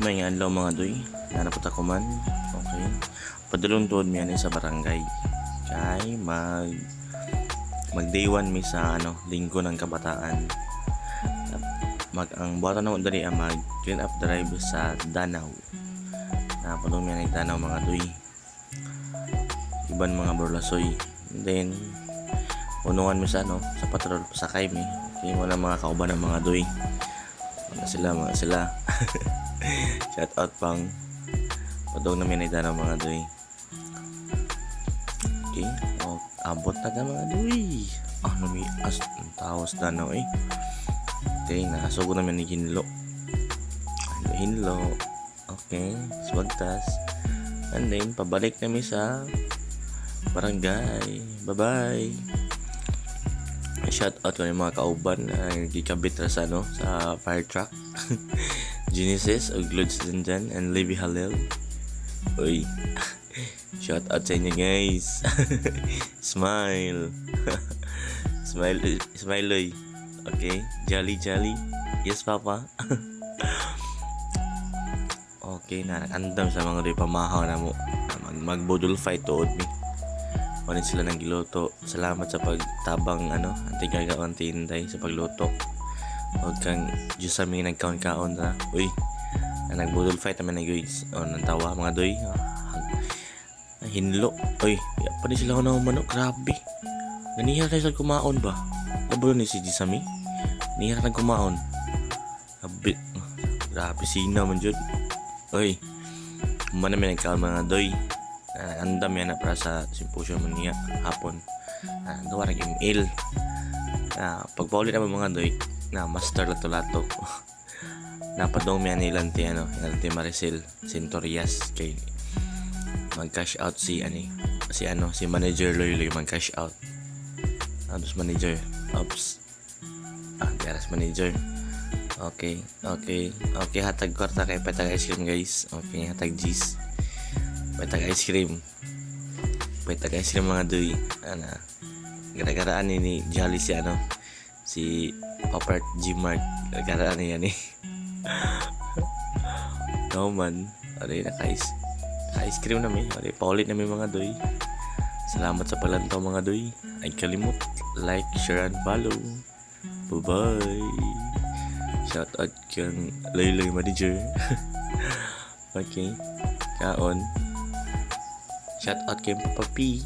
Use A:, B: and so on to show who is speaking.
A: May nga adlaw mga doy, nanapot ako man. Okay. Padulong tuod mi ani sa barangay. Kay mag day 1 mi sa linggo ng kabataan. Ang buhatan na dali mag clean up drive sa Danau. Napadong mi ani Danau mga doy. Iban mga burlasoy. And then unungan mi sa sa patrol sa mi. Okay, wala mga kauban ng mga doy. Mga sila. Shout out pang padong namin ay Danau mga doy. Okay, abot na ta mga doy. Namias ang tawas Danau eh. Okay, nasugo namin ni Hinlo. Okay, swagtas. And then pabalik kami sa barangay. Bye-bye. Shout out ko yung mga kauban na gikabit ra sa sa fire truck. Genesis og Lods dyan and Libby Halil. Uy. Shout out sa inyo guys. Smile. Smile oy. Okay, jolly. Yes papa. Okay na nakandam sa mga doy pamahaw na mo. Magbudol fight tuod mi. Kunin sila ng giluto. Salamat sa pagtabang antigagawan tinday sa pagluto. Huwag kang Diyos sa mga nagkaon-kaon na. Uy, nagbudol fight naman na guys. Nang tawa mga doy. Hinlo. Uy, pa din sila ko na manok. Grabe. Nanihira tayo sa kumaon ba? Nabulo ni si Jisami. Nanihira ng kumaon. Grabe sinaw man dyan. Uy, kumana may nagkaon mga doy. Andam yan na para sa symposium niya hapon. Gawa ng email. Pagpaulit naman mga doy na master lato-lato. Napadong miya nilanti Maricel Centurias kay mag-cash out si manager Loy mag-cash out. Tapos manager. Oops. Diaras manager. Okay, hatag kwarta kay patag ice cream guys. Okay, hatag G's. Patag ice cream mga doy. Gara-garaan ni Jolly si Popert G-Mark. Gara-garaan niya ni. No man. Aray, naka-ice cream namin. Aray, paulit namin mga doy. Salamat sa palantaw mga doy. Ay kalimot. Like, share, and follow. Bye-bye. Shout out kang Loy Manager. Okay. Kaon. Shout out kay Papi.